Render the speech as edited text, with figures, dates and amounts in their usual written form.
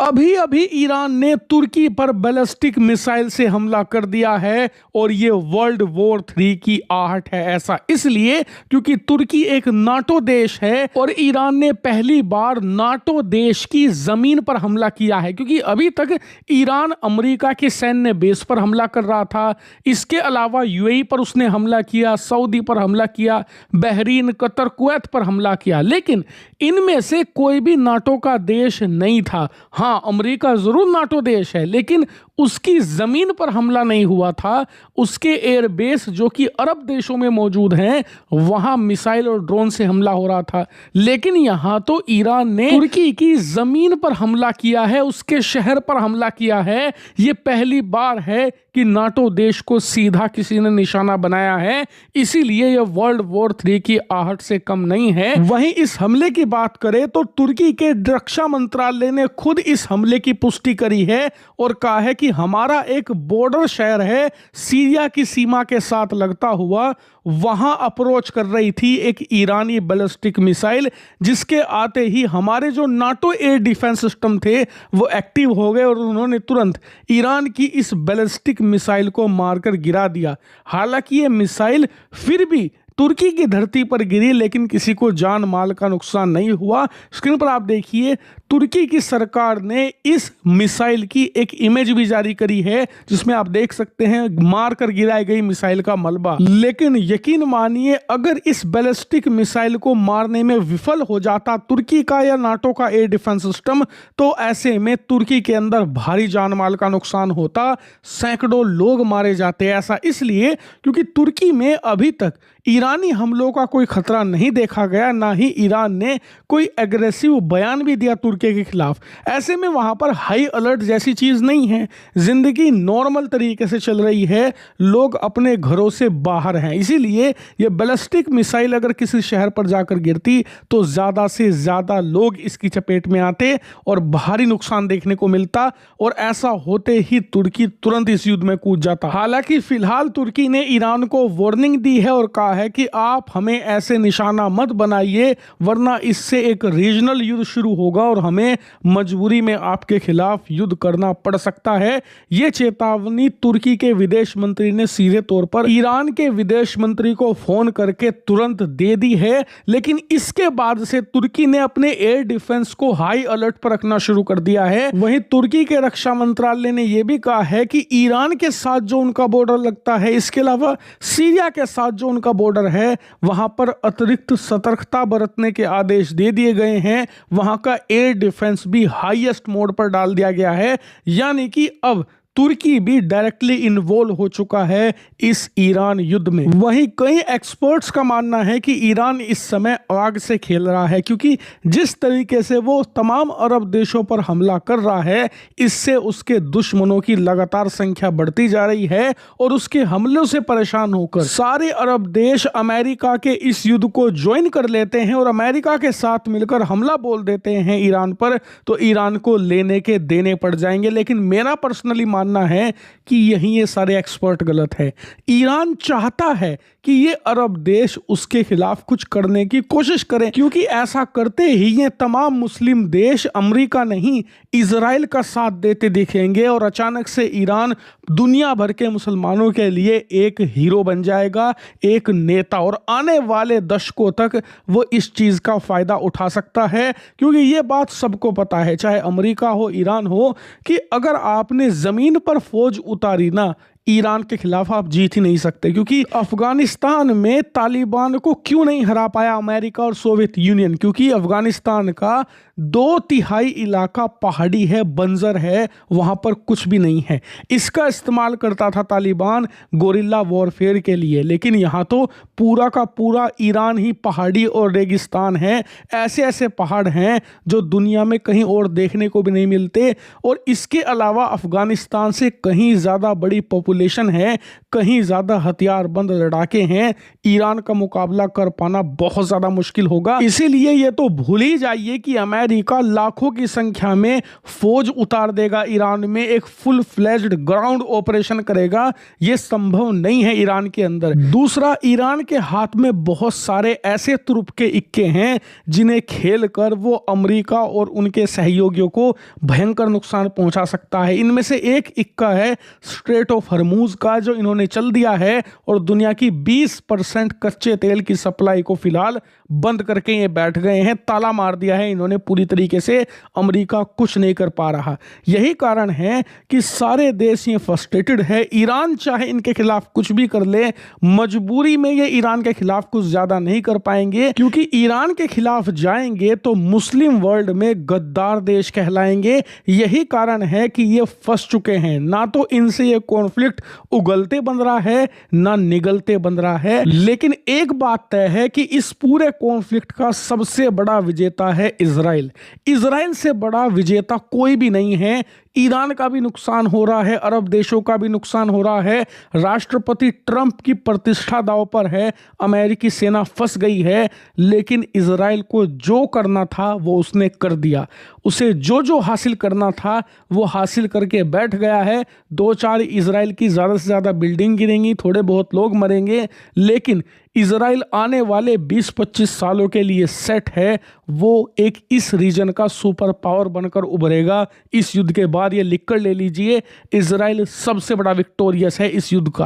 अभी अभी ईरान ने तुर्की पर बैलिस्टिक मिसाइल से हमला कर दिया है और ये वर्ल्ड वॉर 3 की आहट है। ऐसा इसलिए क्योंकि तुर्की एक नाटो देश है और ईरान ने पहली बार नाटो देश की जमीन पर हमला किया है, क्योंकि अभी तक ईरान अमेरिका के सैन्य बेस पर हमला कर रहा था। इसके अलावा यूएई पर उसने हमला किया, सऊदी पर हमला किया, बहरीन, कतर, कुवैत पर हमला किया, लेकिन इनमें से कोई भी नाटो का देश नहीं था। हाँ, अमेरिका जरूर नाटो देश है, लेकिन उसकी जमीन पर हमला नहीं हुआ था। उसके एयरबेस जो कि अरब देशों में मौजूद हैं, वहां मिसाइल और ड्रोन से हमला हो रहा था। लेकिन यहां तो ईरान ने तुर्की की जमीन पर हमला किया है, उसके शहर पर हमला किया है। यह पहली बार है कि नाटो देश को सीधा किसी ने निशाना बनाया है, इसीलिए यह वर्ल्ड वॉर 3 की आहट से कम नहीं है। वहीं इस हमले की बात करें तो तुर्की के रक्षा मंत्रालय ने खुद इस हमले की पुष्टि करी है और कहा है कि हमारा एक बॉर्डर शहर है सीरिया की सीमा के साथ लगता हुआ, वहां अप्रोच कर रही थी एक ईरानी बैलिस्टिक मिसाइल, जिसके आते ही हमारे जो नाटो एयर डिफेंस सिस्टम थे वो एक्टिव हो गए और उन्होंने तुरंत ईरान की इस बैलिस्टिक मिसाइल को मारकर गिरा दिया। हालांकि ये मिसाइल फिर भी तुर्की की धरती पर गिरी, लेकिन किसी को जान माल का नुकसान नहीं हुआ। स्क्रीन पर आप देखिए, तुर्की की सरकार ने इस मिसाइल की एक इमेज भी जारी करी है, जिसमें आप देख सकते हैं मारकर गिराई गई मिसाइल का मलबा। लेकिन यकीन मानिए, अगर इस बैलिस्टिक मिसाइल को मारने में विफल हो जाता तुर्की का या नाटो का एयर डिफेंस सिस्टम, तो ऐसे में तुर्की के अंदर भारी जान माल का नुकसान होता, सैकड़ों लोग मारे जाते। ऐसा इसलिए क्योंकि तुर्की में अभी तक ईरानी हमलों का कोई खतरा नहीं देखा गया, ना ही ईरान ने कोई एग्रेसिव बयान भी दिया तुर्की के खिलाफ। ऐसे में वहां पर हाई अलर्ट जैसी चीज नहीं है, जिंदगी नॉर्मल तरीके से चल रही है, लोग अपने घरों से बाहर हैं। इसीलिए ये बैलिस्टिक मिसाइल अगर किसी शहर पर जाकर गिरती तो ज्यादा से ज्यादा लोग इसकी चपेट में आते और भारी नुकसान देखने को मिलता, और ऐसा होते ही तुर्की तुरंत इस युद्ध में कूद जाता। हालांकि फिलहाल तुर्की ने ईरान को वार्निंग दी है और कहा है कि आप हमें ऐसे निशाना मत बनाइए, वरना इससे एक रीजनल युद्ध शुरू होगा और हमें मजबूरी में आपके खिलाफ युद्ध करना पड़ सकता है। यह चेतावनी तुर्की के विदेश मंत्री ने सीधे तौर पर ईरान के विदेश मंत्री को फोन करके तुरंत दे दी है। लेकिन इसके बाद से तुर्की ने अपने एयर डिफेंस को हाई अलर्ट पर रखना शुरू कर दिया है। वहीं तुर्की के रक्षा मंत्रालय ने यह भी कहा है कि ईरान के साथ जो उनका बॉर्डर लगता है, इसके अलावा सीरिया के साथ जो उनका बॉर्डर है, वहां पर अतिरिक्त सतर्कता बरतने के आदेश दे दिए गए हैं। वहां का एयर डिफेंस भी हाईएस्ट मोड पर डाल दिया गया है, यानी कि अब तुर्की भी डायरेक्टली इन्वॉल्व हो चुका है इस ईरान युद्ध में। वहीं कई एक्सपर्ट्स का मानना है कि ईरान इस समय आग से खेल रहा है, क्योंकि जिस तरीके से वो तमाम अरब देशों पर हमला कर रहा है, इससे उसके दुश्मनों की लगातार संख्या बढ़ती जा रही है और उसके हमलों से परेशान होकर सारे अरब देश अमेरिका के इस युद्ध को ज्वाइन कर लेते हैं और अमेरिका के साथ मिलकर हमला बोल देते हैं ईरान पर, तो ईरान को लेने के देने पड़ जाएंगे। लेकिन मेरा पर्सनली मानना है कि यही ये सारे एक्सपर्ट गलत है। ईरान चाहता है कि ये अरब देश उसके खिलाफ कुछ करने की कोशिश करें, क्योंकि ऐसा करते ही ये तमाम मुस्लिम देश अमेरिका नहीं इजराइल का साथ देते दिखेंगे और अचानक से ईरान दुनिया भर के मुसलमानों के लिए एक हीरो बन जाएगा, एक नेता, और आने वाले दशकों तक वो इस चीज का फायदा उठा सकता है। क्योंकि ये बात सबको पता है, चाहे अमेरिका हो, ईरान हो, कि अगर आपने जमीन पर फौज उतारी ना, ईरान के खिलाफ आप जीत ही नहीं सकते। क्योंकि अफगानिस्तान में तालिबान को क्यों नहीं हरा पाया अमेरिका और सोवियत यूनियन? क्योंकि अफगानिस्तान का 2/3 इलाका पहाड़ी है, बंजर है, वहां पर कुछ भी नहीं है। इसका इस्तेमाल करता था तालिबान गोरिल्ला वॉरफेयर के लिए, लेकिन यहाँ तो पूरा का पूरा ईरान ही पहाड़ी और रेगिस्तान है। ऐसे ऐसे पहाड़ हैं जो दुनिया में कहीं और देखने को भी नहीं मिलते, और इसके अलावा अफगानिस्तान से कहीं ज़्यादा बड़ी पॉपुलेशन है, कहीं ज़्यादा हथियारबंद लड़ाके हैं। ईरान का मुकाबला कर पाना बहुत ज़्यादा मुश्किल होगा। इसीलिए ये तो भूल ही जाइए कि अमेरिका लाखों की संख्या में फौज उतार देगा ईरान में, एक फुल फ्लेज्ड ग्राउंड ऑपरेशन करेगा, यह संभव नहीं है ईरान के अंदर। दूसरा, ईरान के हाथ में बहुत सारे ऐसे तुरुप के इक्के हैं जिन्हें खेलकर वो अमेरिका और उनके सहयोगियों को भयंकर नुकसान पहुंचा सकता है। इनमें से एक इक्का है स्ट्रेट ऑफ हर्मूज का, जो इन्होंने चल दिया है और दुनिया की 20% कच्चे तेल की सप्लाई को फिलहाल बंद करके ये बैठ गए हैं, ताला मार दिया है इन्होंने पूरी तरीके से। अमेरिका कुछ नहीं कर पा रहा। यही कारण है कि सारे देश ये फ्रस्ट्रेटेड है। ईरान चाहे इनके खिलाफ कुछ भी कर ले, मजबूरी में ये ईरान के खिलाफ कुछ ज्यादा नहीं कर पाएंगे, क्योंकि ईरान के खिलाफ जाएंगे तो मुस्लिम वर्ल्ड में गद्दार देश कहलाएंगे। यही कारण है कि ये फंस चुके हैं। ना तो इनसे ये कॉन्फ्लिक्ट उगलते बन रहा है, ना निगलते बन रहा है। लेकिन एक बात तय है कि इस पूरे कॉन्फ्लिक्ट का सबसे बड़ा विजेता है इजराइल। इजराइल से बड़ा विजेता कोई भी नहीं है। ईरान का भी नुकसान हो रहा है, अरब देशों का भी नुकसान हो रहा है, राष्ट्रपति ट्रंप की प्रतिष्ठा दांव पर है, अमेरिकी सेना फंस गई है। लेकिन इजराइल को जो करना था वो उसने कर दिया। उसे जो जो हासिल करना था वो हासिल करके बैठ गया है। 2-4 इजराइल की ज़्यादा से ज़्यादा बिल्डिंग गिरेंगी, थोड़े बहुत लोग मरेंगे, लेकिन इजराइल आने वाले 20-25 सालों के लिए सेट है। वो एक इस रीजन का सुपर पावर बनकर उभरेगा। इस युद्ध के बाद ये लिख कर ले लीजिए, इजराइल सबसे बड़ा विक्टोरियस है इस युद्ध का।